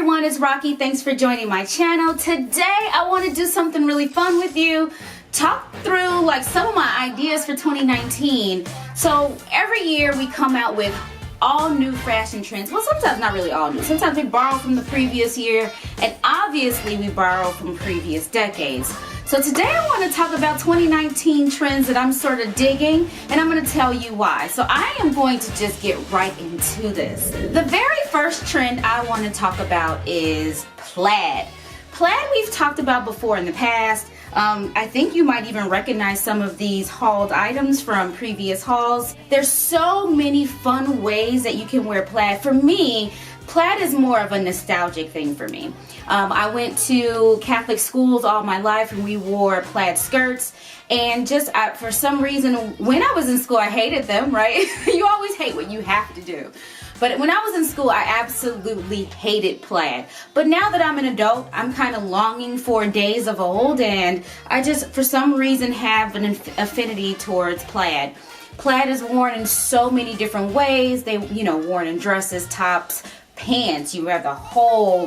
everyone, it's Rocky. Thanks for joining my channel. Today I want to do something really fun with you. Talk through like some of my ideas for 2019. So every year we come out with all new fashion trends. Well, sometimes not really all new. Sometimes we borrow from the previous year, and obviously we borrow from previous decades. So today I want to talk about 2019 trends that I'm sort of digging, and I'm going to tell you why. So I am going to just get right into this. The very first trend I want to talk about is plaid. Plaid we've talked about before in the past. I think you might even recognize some of these hauled items from previous hauls. There's so many fun ways that you can wear plaid. For me, plaid is more of a nostalgic thing for me. I went to Catholic schools all my life and we wore plaid skirts, and just for some reason when I was in school I hated them, right? You always hate what you have to do. But when I was in school, I absolutely hated plaid. But now that I'm an adult, I'm kind of longing for days of old, and I just, for some reason, have an affinity towards plaid. Plaid is worn in so many different ways. They, worn in dresses, tops, pants. You have the whole,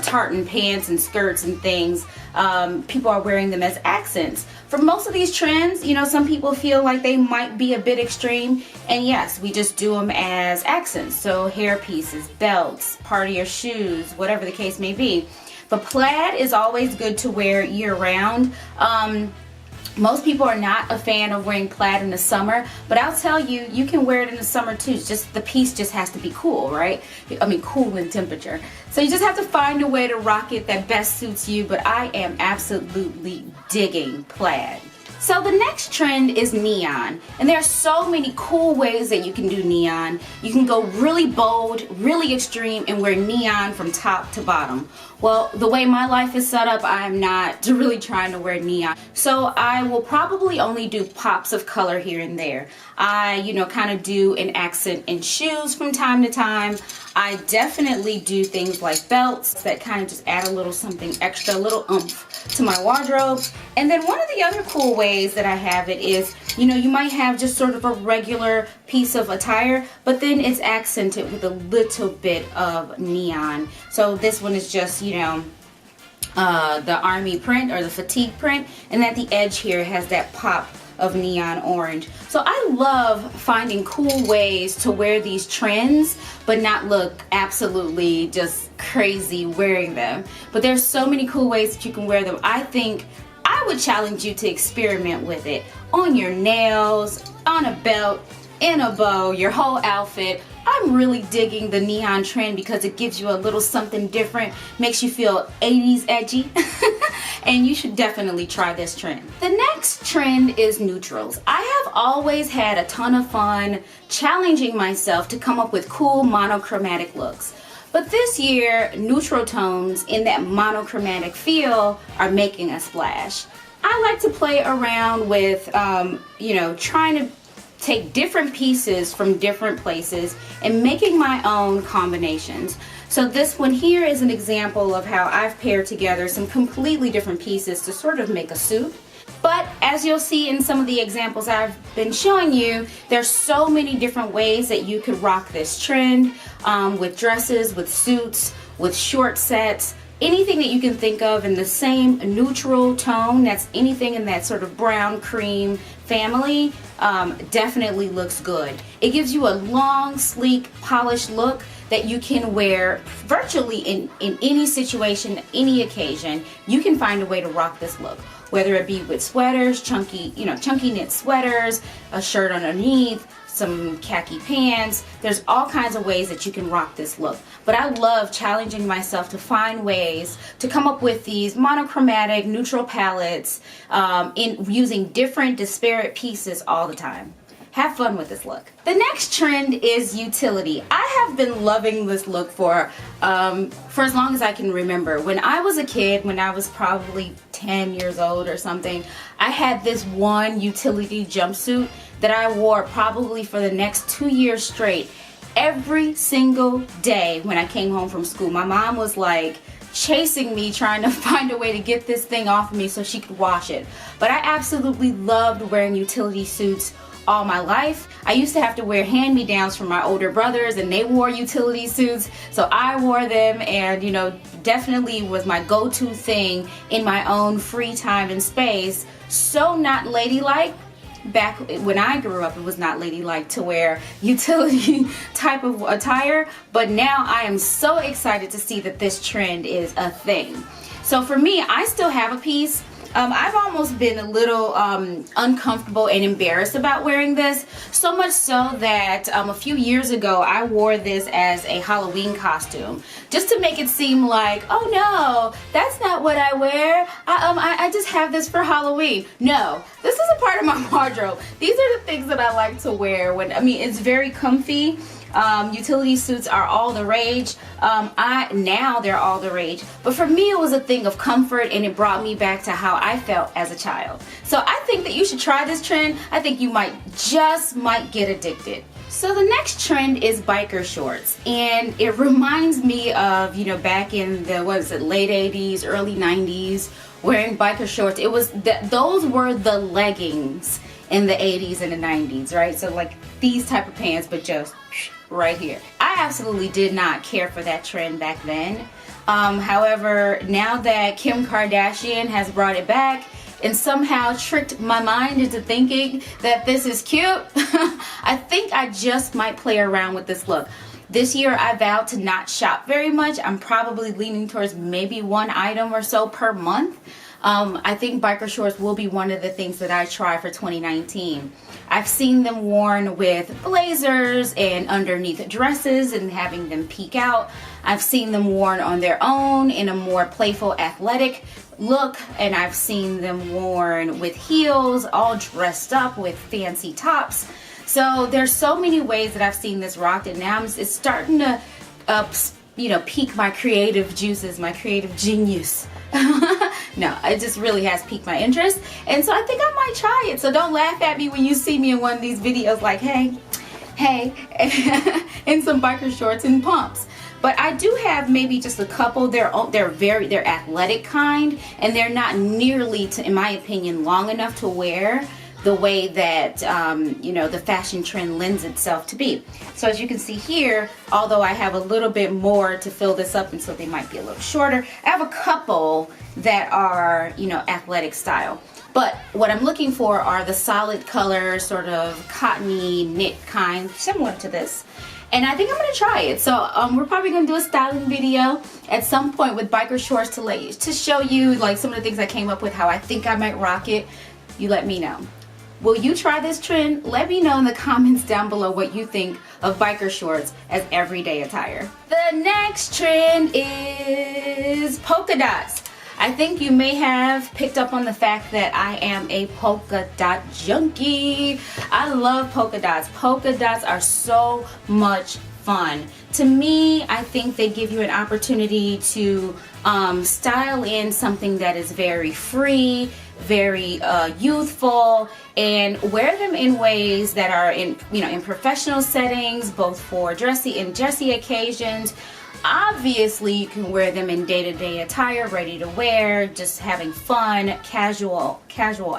tartan pants and skirts and things. People are wearing them as accents. For most of these trends, some people feel like they might be a bit extreme, and yes, we just do them as accents. So hair pieces, belts, partier shoes, whatever the case may be. But plaid is always good to wear year-round. Most people are not a fan of wearing plaid in the summer, but I'll tell you, you can wear it in the summer too. It's just the piece just has to be cool, right? I mean, cool in temperature. So you just have to find a way to rock it that best suits you, but I am absolutely digging plaid. So the next trend is neon, and there are so many cool ways that you can do neon. You can go really bold, really extreme, and wear neon from top to bottom. Well, the way my life is set up, I'm not really trying to wear neon. So I will probably only do pops of color here and there. I, kind of do an accent in shoes from time to time. I definitely do things like belts that kind of just add a little something extra, a little oomph to my wardrobe. And then one of the other cool ways that I have it is, you might have just sort of a regular piece of attire, but then it's accented with a little bit of neon. So this one is just, the army print or the fatigue print, and at the edge here has that pop of neon orange. So I love finding cool ways to wear these trends but not look absolutely just crazy wearing them. But there's so many cool ways that you can wear them. I think I would challenge you to experiment with it on your nails, on a belt, in a bow, your whole outfit. I'm really digging the neon trend because it gives you a little something different, makes you feel 80s edgy, and you should definitely try this trend. The next trend is neutrals. I have always had a ton of fun challenging myself to come up with cool monochromatic looks. But this year, neutral tones in that monochromatic feel are making a splash. I like to play around with, trying to take different pieces from different places and making my own combinations. So this one here is an example of how I've paired together some completely different pieces to sort of make a suit. But as you'll see in some of the examples I've been showing you, there's so many different ways that you could rock this trend with dresses, with suits, with short sets, anything that you can think of in the same neutral tone. That's anything in that sort of brown cream family. Definitely looks good. It gives you a long, sleek, polished look that you can wear virtually in any situation, any occasion. You can find a way to rock this look, whether it be with sweaters, chunky knit sweaters, a shirt underneath, some khaki pants. There's all kinds of ways that you can rock this look. But I love challenging myself to find ways to come up with these monochromatic neutral palettes in using different disparate pieces all the time. Have fun with this look. The next trend is utility. I have been loving this look for as long as I can remember. When I was a kid, when I was probably 10 years old or something, I had this one utility jumpsuit that I wore probably for the next 2 years straight. Every single day when I came home from school, my mom was like chasing me trying to find a way to get this thing off of me so she could wash it. But I absolutely loved wearing utility suits all my life. I used to have to wear hand-me-downs from my older brothers, and they wore utility suits, so I wore them, and you know, definitely was my go-to thing in my own free time and space. So not ladylike. Back when I grew up, it was not ladylike to wear utility type of attire, but now I am so excited to see that this trend is a thing. So for me, I still have a piece. I've almost been a little uncomfortable and embarrassed about wearing this, so much so that a few years ago I wore this as a Halloween costume, just to make it seem like, oh no, that's not what I wear. I just have this for Halloween. No, this is a part of my wardrobe. These are the things that I like to wear when, I mean, it's very comfy. Utility suits are all the rage. Now they're all the rage. But for me, it was a thing of comfort, and it brought me back to how I felt as a child. So I think that you should try this trend. I think you might get addicted. So the next trend is biker shorts, and it reminds me of, you know, back in the, what is it, late 80s, early 90s, wearing biker shorts. It was those were the leggings in the 80s and the 90s, right? So like these type of pants, but just right here. I absolutely did not care for that trend back then. However, now that Kim Kardashian has brought it back and somehow tricked my mind into thinking that this is cute, I think I just might play around with this look. This year I vowed to not shop very much. I'm probably leaning towards maybe one item or so per month. I think biker shorts will be one of the things that I try for 2019. I've seen them worn with blazers and underneath dresses and having them peek out. I've seen them worn on their own in a more playful, athletic look, and I've seen them worn with heels, all dressed up with fancy tops. So there's so many ways that I've seen this rocked, and now it's starting to you know, pique my creative juices, my creative genius. No, it just really has piqued my interest, and so I think I might try it. So don't laugh at me when you see me in one of these videos like, hey, in some biker shorts and pumps. But I do have maybe just a couple. They're athletic kind, and they're not nearly, in my opinion, long enough to wear the way that you know, the fashion trend lends itself to be. So as you can see here, although I have a little bit more to fill this up, and so they might be a little shorter, I have a couple that are, you know, athletic style. But what I'm looking for are the solid color, sort of cottony knit kind, similar to this. And I think I'm gonna try it. So we're probably gonna do a styling video at some point with biker shorts to show you like some of the things I came up with, how I think I might rock it. You let me know. Will you try this trend? Let me know in the comments down below what you think of biker shorts as everyday attire. The next trend is polka dots. I think you may have picked up on the fact that I am a polka dot junkie. I love polka dots. Polka dots are so much fun. To me, I think they give you an opportunity to style in something that is very free, very youthful, and wear them in ways that are in, you know, in professional settings, both for dressy occasions. Obviously, you can wear them in day-to-day attire, ready to wear, just having fun, casual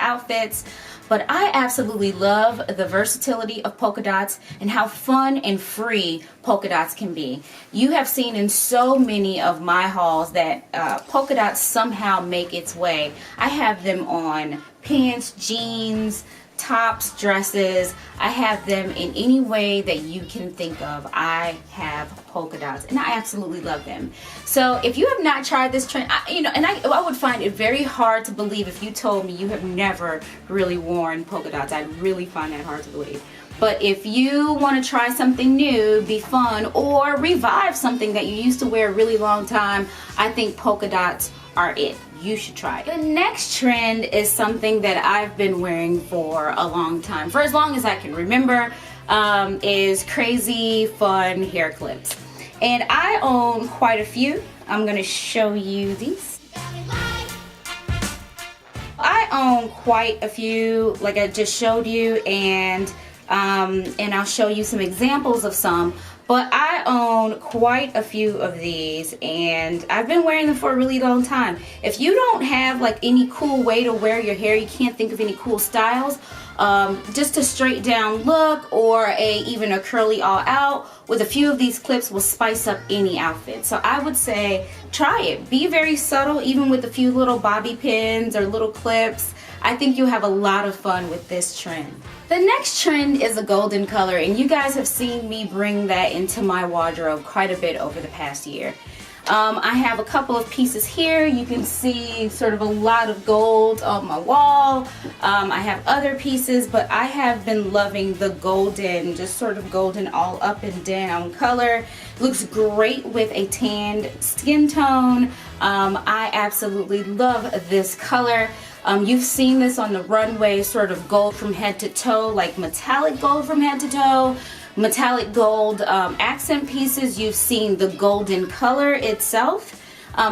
outfits. But I absolutely love the versatility of polka dots and how fun and free polka dots can be. You have seen in so many of my hauls that polka dots somehow make its way. I have them on pants, jeans, tops, dresses. I have them in any way that you can think of. I have polka dots, and I absolutely love them. So if you have not tried this trend, I would find it very hard to believe if you told me you have never really worn polka dots. I'd really find that hard to believe. But if you want to try something new, be fun, or revive something that you used to wear a really long time, I think polka dots are it. You should try it. The next trend is something that I've been wearing for a long time, for as long as I can remember, is crazy fun hair clips. And I own quite a few. I'm going to show you these. I own quite a few, like I just showed you, and I'll show you some examples of some. But I own quite a few of these, and I've been wearing them for a really long time. If you don't have like any cool way to wear your hair, you can't think of any cool styles, just a straight down look or even a curly all out with a few of these clips will spice up any outfit. So I would say try it. Be very subtle, even with a few little bobby pins or little clips. I think you'll have a lot of fun with this trend. The next trend is a golden color, and you guys have seen me bring that into my wardrobe quite a bit over the past year. I have a couple of pieces here. You can see sort of a lot of gold on my wall. I have other pieces, but I have been loving the golden, just sort of golden all up and down color. Looks great with a tanned skin tone. I absolutely love this color. You've seen this on the runway, sort of gold from head to toe, like metallic gold from head to toe. Metallic gold accent pieces. You've seen the golden color itself,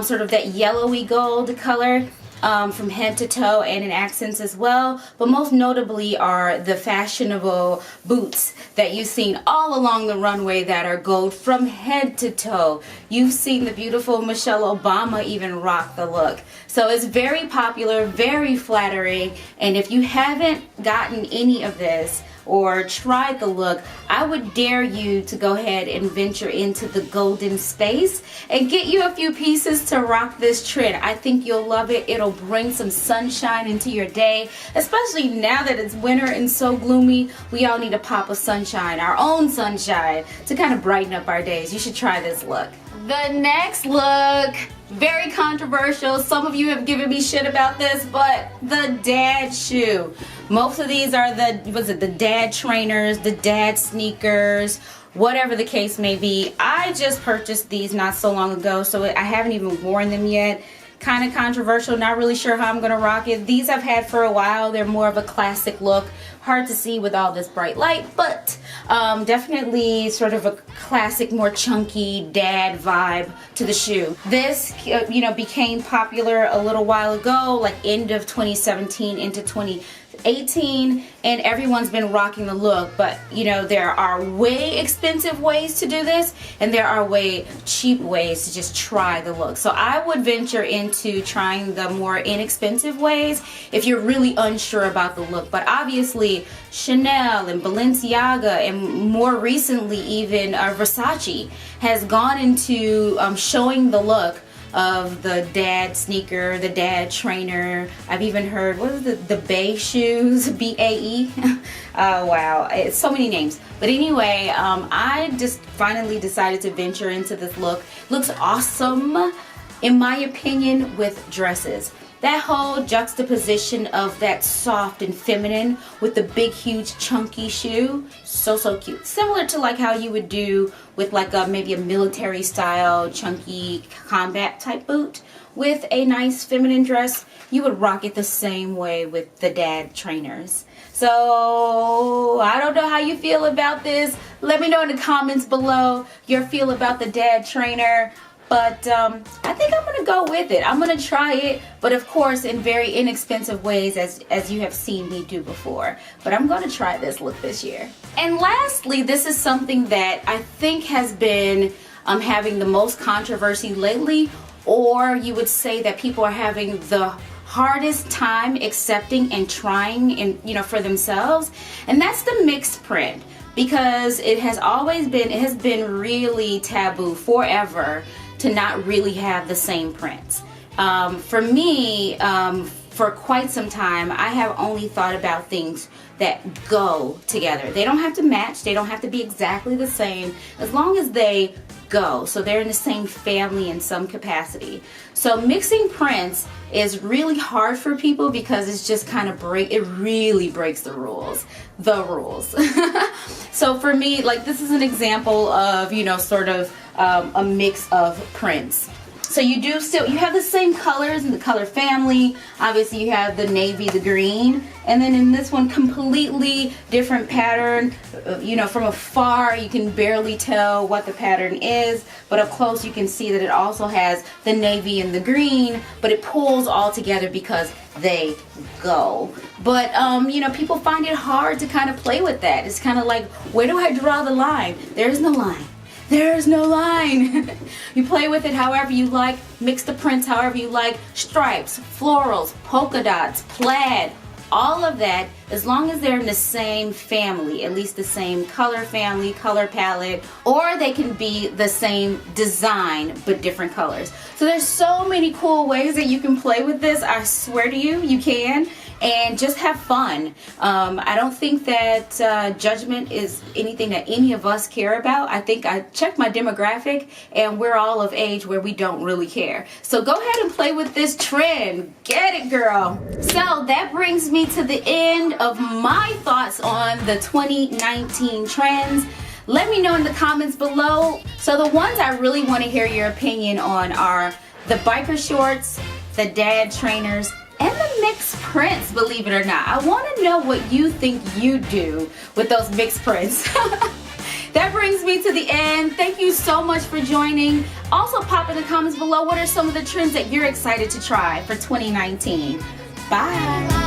sort of that yellowy gold color from head to toe and in accents as well. But most notably are the fashionable boots that you've seen all along the runway that are gold from head to toe. You've seen the beautiful Michelle Obama even rock the look. So it's very popular, very flattering, and if you haven't gotten any of this or tried the look, I would dare you to go ahead and venture into the golden space and get you a few pieces to rock this trend. I think you'll love it. It'll bring some sunshine into your day, especially now that it's winter and so gloomy. We all need a pop of sunshine, our own sunshine, to kind of brighten up our days. You should try this look. The next look, very controversial. Some of you have given me shit about this, but the dad shoe. Most of these are the dad trainers, the dad sneakers, whatever the case may be. I just purchased these not so long ago, so I haven't even worn them yet. Kind of controversial, not really sure how I'm gonna rock it. These I've had for a while. They're more of a classic look. Hard to see with all this bright light, but definitely sort of a classic, more chunky dad vibe to the shoe. This, became popular a little while ago, like end of 2017 into 2018, and everyone's been rocking the look. But there are way expensive ways to do this, and there are way cheap ways to just try the look. So I would venture into trying the more inexpensive ways if you're really unsure about the look. But obviously Chanel and Balenciaga and more recently even Versace has gone into showing the look of the dad sneaker, the dad trainer. I've even heard, what is the Bae shoes, B-A-E? Oh wow, it's so many names. But anyway, I just finally decided to venture into this look. Looks awesome, in my opinion, with dresses. That whole juxtaposition of that soft and feminine with the big, huge, chunky shoe, so cute. Similar to like how you would do with like maybe a military style, chunky combat type boot with a nice feminine dress. You would rock it the same way with the dad trainers. So I don't know how you feel about this. Let me know in the comments below your feel about the dad trainer. But I think I'm gonna go with it. I'm gonna try it, but of course in very inexpensive ways, as you have seen me do before. But I'm gonna try this look this year. And lastly, this is something that I think has been having the most controversy lately, or you would say that people are having the hardest time accepting and trying for themselves, and that's the mixed print. Because it has been really taboo forever to not really have the same prints. For me, for quite some time, I have only thought about things that go together. They don't have to match, they don't have to be exactly the same, as long as they go. So they're in the same family in some capacity. So mixing prints is really hard for people because it's just kind of it really breaks the rules. So for me, like this is an example of, sort of a mix of prints. So you have the same colors in the color family. Obviously you have the navy, the green, and then in this one completely different pattern. From afar you can barely tell what the pattern is, but up close you can see that it also has the navy and the green, but it pulls all together because they go. But people find it hard to kind of play with that. It's kind of like, where do I draw the line? There is no line. there's no line. You play with it however you like, mix the prints however you like, stripes, florals, polka dots, plaid, all of that, as long as they're in the same family, at least the same color family, color palette, or they can be the same design but different colors. So there's so many cool ways that you can play with this. I swear to you, you can. And just have fun. I don't think that judgment is anything that any of us care about. I think I checked my demographic and we're all of age where we don't really care. So go ahead and play with this trend. Get it, girl. So that brings me to the end of my thoughts on the 2019 trends. Let me know in the comments below. So the ones I really want to hear your opinion on are the biker shorts, the dad trainers, and the mixed prints, believe it or not. I want to know what you think you do with those mixed prints. That brings me to the end. Thank you so much for joining. Also pop in the comments below what are some of the trends that you're excited to try for 2019. Bye.